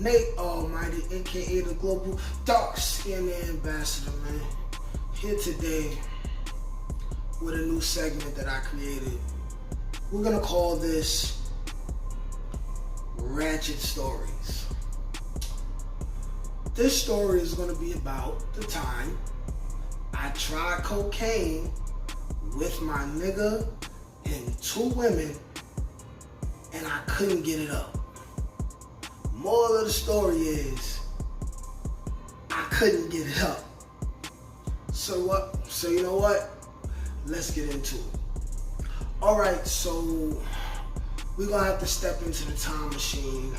Nate Almighty, aka the Global Dark Skin Ambassador, man. Here today with a new segment that I created. We're gonna call this Ratchet Stories. This story is gonna be about the time I tried cocaine with my nigga and two women and I couldn't get it up. Moral of the story is I couldn't get it up. So you know what? Let's get into it. Alright, so we're gonna have to step into the time machine.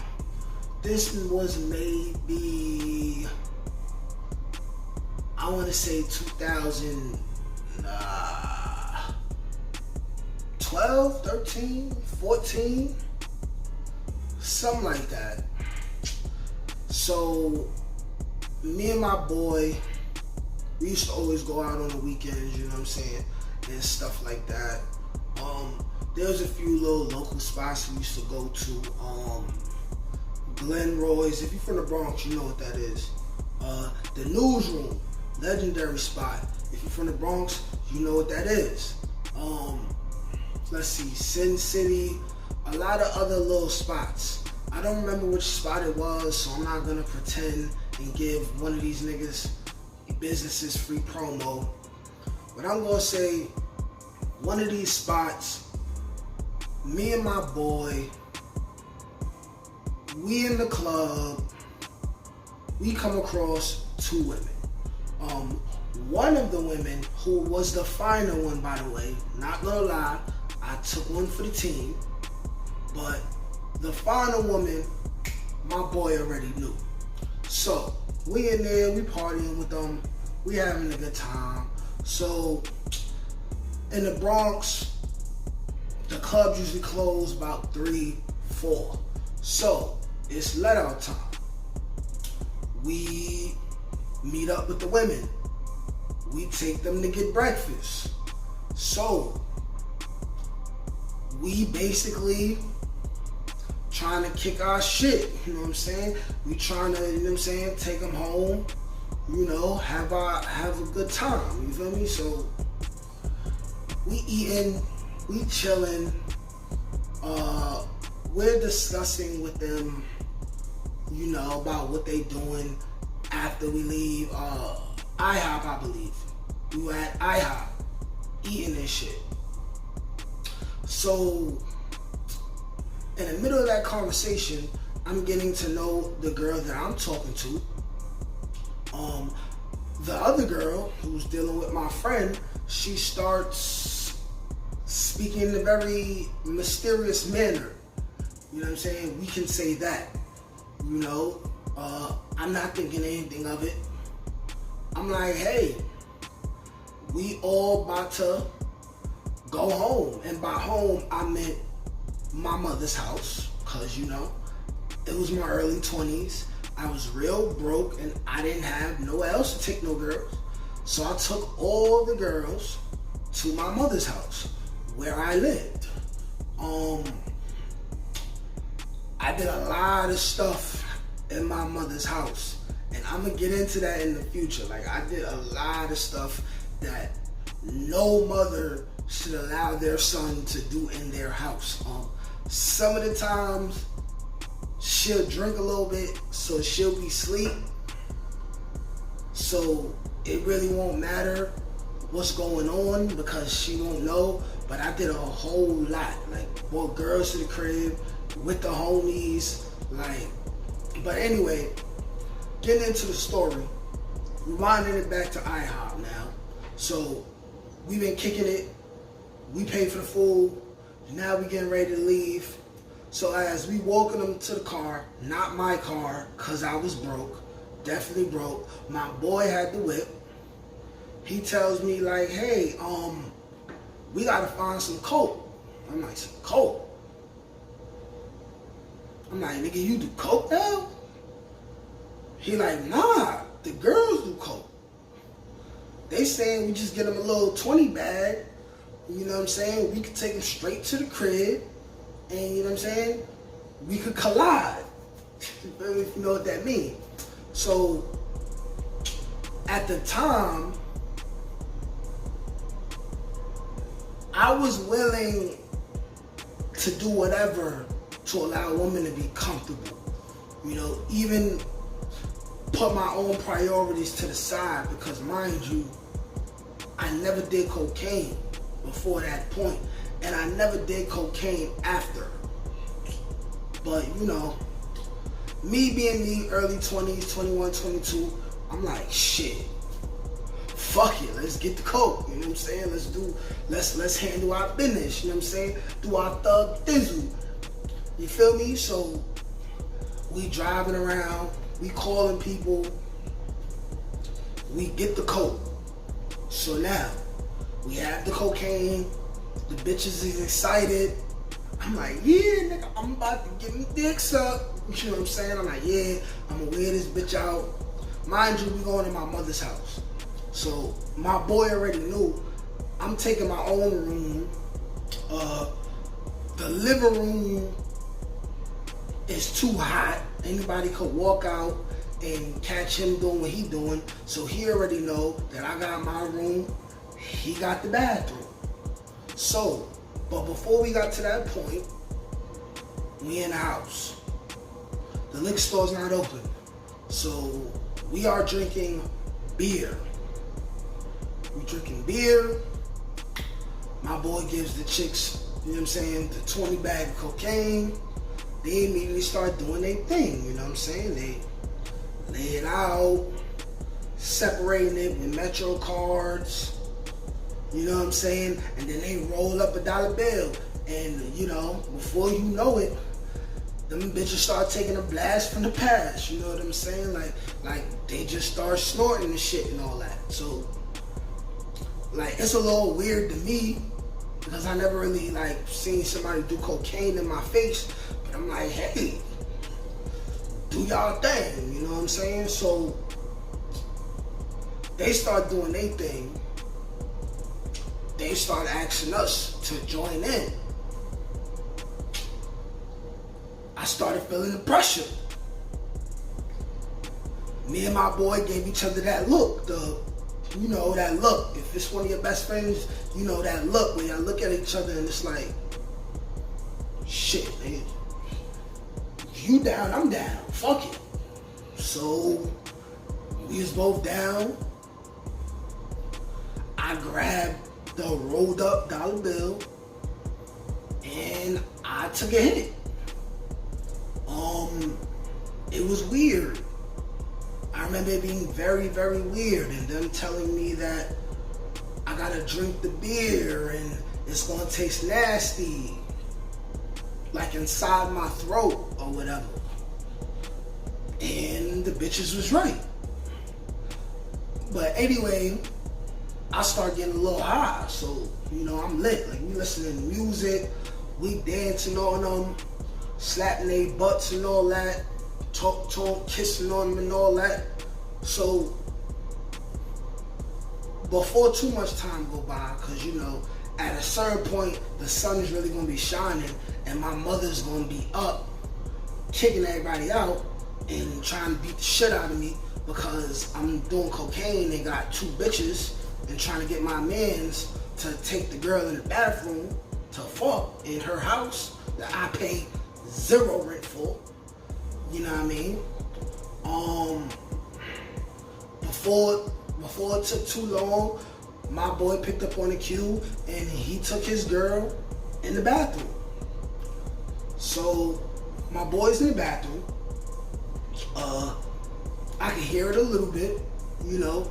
This was maybe, I wanna say 2012, 13, 14, something like that. So, me and my boy, we used to always go out on the weekends, you know what I'm saying, and stuff like that. There was a few little local spots we used to go to. Glenroy's, if you're from the Bronx, you know what that is. The Newsroom, legendary spot. If you're from the Bronx, you know what that is. Let's see, Sin City, a lot of other little spots. I don't remember which spot it was, so I'm not gonna pretend and give one of these niggas businesses free promo. But I'm gonna say one of these spots, me and my boy, we in the club, we come across two women. One of the women, who was the finer one, by the way, not gonna lie, I took one for the team, but the finer woman, my boy already knew. So, we in there, we partying with them, we having a good time. So, in the Bronx, the clubs usually close about 3, 4. So, it's let out time. We meet up with the women. We take them to get breakfast. So, we basically trying to kick our shit, you know what I'm saying? We trying to, you know what I'm saying, take them home, you know, have a good time, you feel me? So, we eating, we chilling, we're discussing with them, you know, about what they doing after we leave IHOP, I believe. We were at IHOP eating this shit. So, in the middle of that conversation, I'm getting to know the girl that I'm talking to. The other girl who's dealing with my friend, she starts speaking in a very mysterious manner. You know what I'm saying? We can say that. You know, I'm not thinking anything of it. I'm like, hey, we all about to go home. And by home, I meant my mother's house. Cause, you know, it was my early 20s. I was real broke and I didn't have nowhere else to take no girls. So I took all the girls to my mother's house where I lived. I did a lot of stuff in my mother's house, and I'm gonna get into that in the future. Like, I did a lot of stuff that no mother should allow their son to do in their house. Some of the times, she'll drink a little bit, so she'll be asleep, so it really won't matter what's going on because she won't know. But I did a whole lot, like brought girls to the crib with the homies, like. But anyway, getting into the story, rewinding it back to IHOP now. So we've been kicking it. We paid for the food. Now we getting ready to leave. So as we walking them to the car, not my car, cause I was broke, definitely broke. My boy had the whip. He tells me like, hey, we gotta find some coke. I'm like, some coke? I'm like, nigga, you do coke now? He like, nah, the girls do coke. They saying we just get them a little 20 bag, you know what I'm saying? We could take them straight to the crib, and you know what I'm saying? We could collide. You feel me? If you know what that means. So at the time, I was willing to do whatever to allow a woman to be comfortable. You know, even put my own priorities to the side, because mind you, I never did cocaine before that point, and I never did cocaine after. But you know, me being me, early 20s, 21, 22, I'm like, shit, fuck it, let's get the coke, you know what I'm saying? Let's handle our business, you know what I'm saying? Do our thug thizzle. You feel me? So we driving around, we calling people, we get the coke. So now, we have the cocaine, the bitches is excited. I'm like, yeah, nigga, I'm about to get me dicks up. You know what I'm saying? I'm like, yeah, I'm gonna wear this bitch out. Mind you, we going to my mother's house. So my boy already knew I'm taking my own room. The living room is too hot. Anybody could walk out and catch him doing what he doing. So he already know that I got my room, he got the bathroom. So, but before we got to that point, we in the house. The liquor store's not open. So we are drinking beer. We drinking beer. My boy gives the chicks, you know what I'm saying, the 20 bag of cocaine. They immediately start doing their thing, you know what I'm saying? They lay it out, separating it with Metro cards, you know what I'm saying? And then they roll up a dollar bill. And you know, before you know it, them bitches start taking a blast from the past, you know what I'm saying? Like they just start snorting and shit and all that. So, like, it's a little weird to me, because I never really, like, seen somebody do cocaine in my face. But I'm like, hey, do y'all thing, you know what I'm saying? So, they start doing their thing. They start asking us to join in. I started feeling the pressure. Me and my boy gave each other that look, you know, that look. If it's one of your best friends, you know that look when y'all look at each other and it's like, shit, man. If you down, I'm down. Fuck it. So we was both down. I grabbed the rolled up dollar bill and I took a hit. It was weird. I remember it being very, very weird, and them telling me that I gotta drink the beer and it's gonna taste nasty, like inside my throat or whatever. And the bitches was right. But anyway, I start getting a little high, so you know I'm lit. Like, we listening to music, we dancing on them, slapping their butts and all that, talk, kissing on them and all that. So before too much time go by, because you know, at a certain point the sun is really gonna be shining and my mother's gonna be up kicking everybody out and trying to beat the shit out of me because I'm doing cocaine and got two bitches and trying to get my mans to take the girl in the bathroom to fuck in her house that I pay zero rent for. You know what I mean? Before it took too long, my boy picked up on the cue and he took his girl in the bathroom. So my boy's in the bathroom. I can hear it a little bit, you know.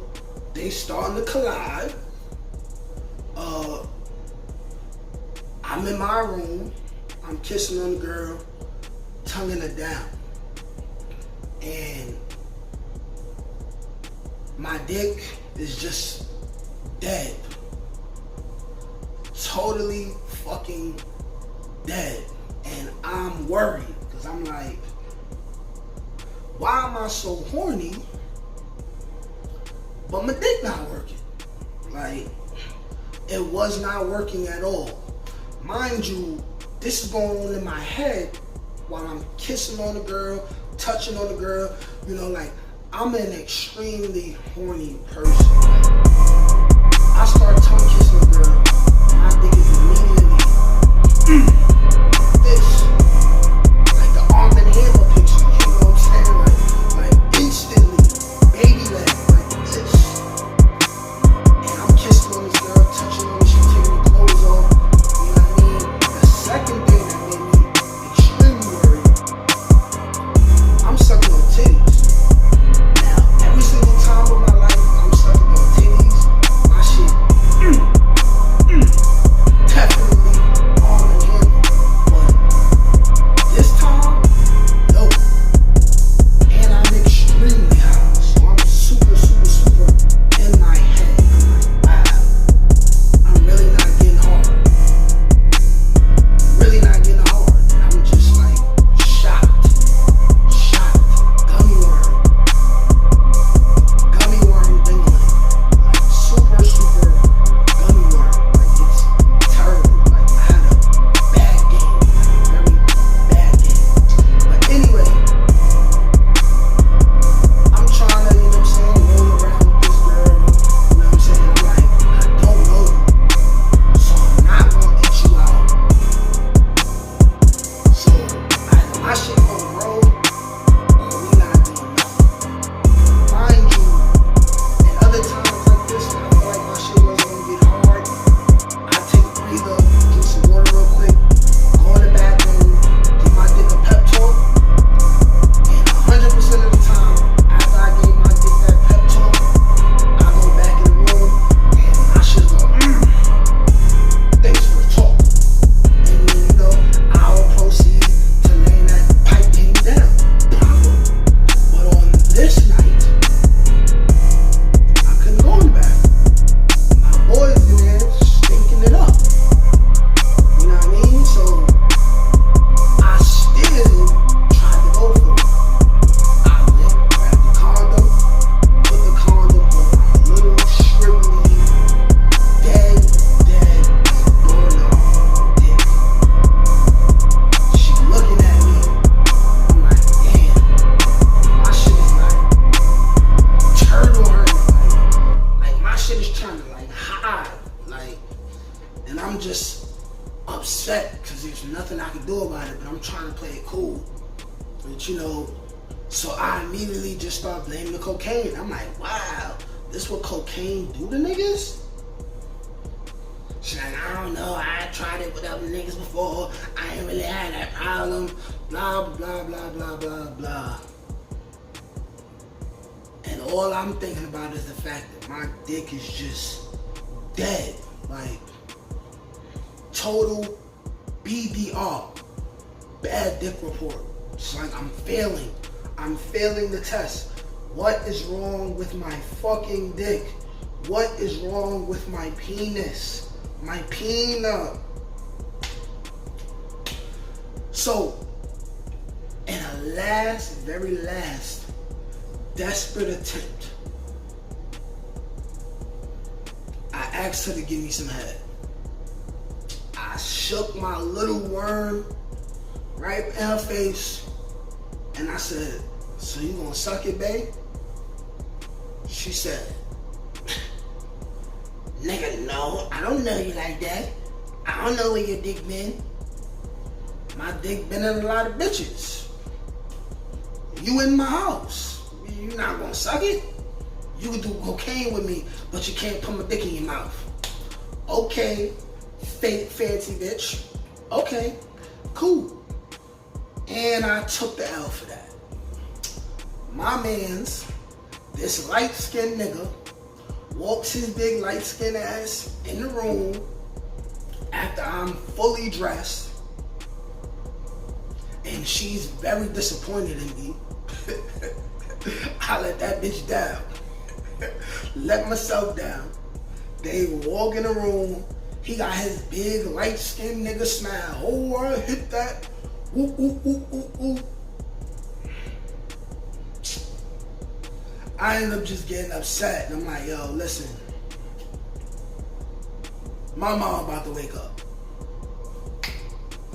They starting to collide. I'm in my room. I'm kissing on the girl, tonguing her down. And my dick is just dead. Totally fucking dead. And I'm worried, because I'm like, why am I so horny, but my dick not working? Like, it was not working at all. Mind you, this is going on in my head while I'm kissing on the girl, touching on the girl. You know, like, I'm an extremely horny person. Like, I start tongue kissing the girl, my dick is immediately this. Like the arm and hammer picture, you know what I'm saying? Like instantly, baby leg, like this. And I'm kissing on this girl, touching on her, she taking her clothes off. You know what I mean? The second thing that made me extremely worried, I'm sucking on titties. Now, every single time of my life, I'm sucking on titties. My shit, definitely arm and hammer. But this time, no. And I'm extremely high, so I'm super, super, super in my head. I'm like, wow, I'm really not getting hard. Really not getting hard. And I'm just like shocked. Gummy worm thing on it. Like super, super gummy worm. Like it's terrible. Like I had a bad game. Like very bad game. But anyway, I'm trying to, you know what I'm saying, roll around with this girl. You know what I'm saying? I'm like, I don't know you, so I'm not gonna eat you out. So either my shit gonna grow or we not doing nothing. Mind you, at other times like this, when I feel like my shit wasn't gonna get hard, I take a breather, drink some water real quick, go in the bathroom, give my dick a pep talk, and 100% of the time, after I gave my dick that pep talk, I go back in the room and my shit go, thanks for the talk. And then, you know, I'll proceed to laying that pipe game down. But on this night, I couldn't go in the bathroom. My boys in there stinking it up. You know what I mean? So I still tried to go for it. I went, grabbed the condom, put the condom on my little shrivelly, dead doorknob dick. She looking at me. I'm like, damn, my shit is like turtle her. Like my shit is trying to like hide. Like, and I'm just upset because there's nothing I can do about it, but I'm trying to play it cool. But you know, so I immediately just start blaming the cocaine. I'm like, wow, this what cocaine do to niggas? She's like, I don't know, I tried it with other niggas before, I ain't really had that problem, blah, blah, blah, blah, blah, blah. And all I'm thinking about is the fact that my dick is just dead. Like, total BDR, bad dick report. It's like I'm failing the test. What is wrong with my fucking dick? What is wrong with my penis? My peanut. So, in a very last, desperate attempt, I asked her to give me some head. I shook my little worm right in her face, and I said, so you gonna suck it, babe? She said, nigga, no, I don't know you like that. I don't know where your dick been. My dick been in a lot of bitches. You in my house. You not gonna suck it? You can do cocaine with me, but you can't put my dick in your mouth. Okay, fake fancy bitch. Okay, cool. And I took the L for that. My man's, this light-skinned nigga, walks his big light-skinned ass in the room after I'm fully dressed, and she's very disappointed in me. I let that bitch down. Let myself down. They walk in the room. He got his big light-skinned nigga smile. Oh, I hit that. Ooh, ooh, ooh, ooh, ooh. I ended up just getting upset. And I'm like, yo, listen. My mom about to wake up.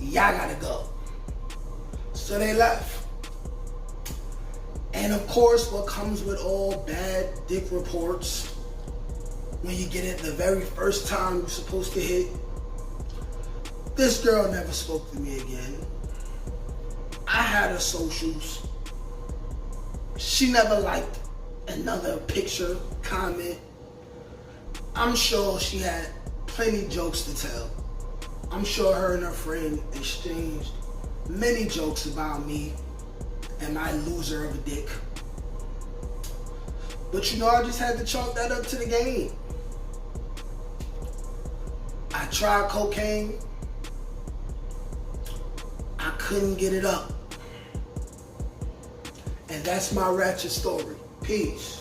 Y'all gotta go. So they left. And of course, what comes with all bad dick reports, when you get it the very first time you're supposed to hit, this girl never spoke to me again. I had her socials. She never liked another picture, comment. I'm sure she had plenty jokes to tell. I'm sure her and her friend exchanged many jokes about me and my loser of a dick. But you know, I just had to chalk that up to the game. I tried cocaine. I couldn't get it up. And that's my ratchet story. Peace.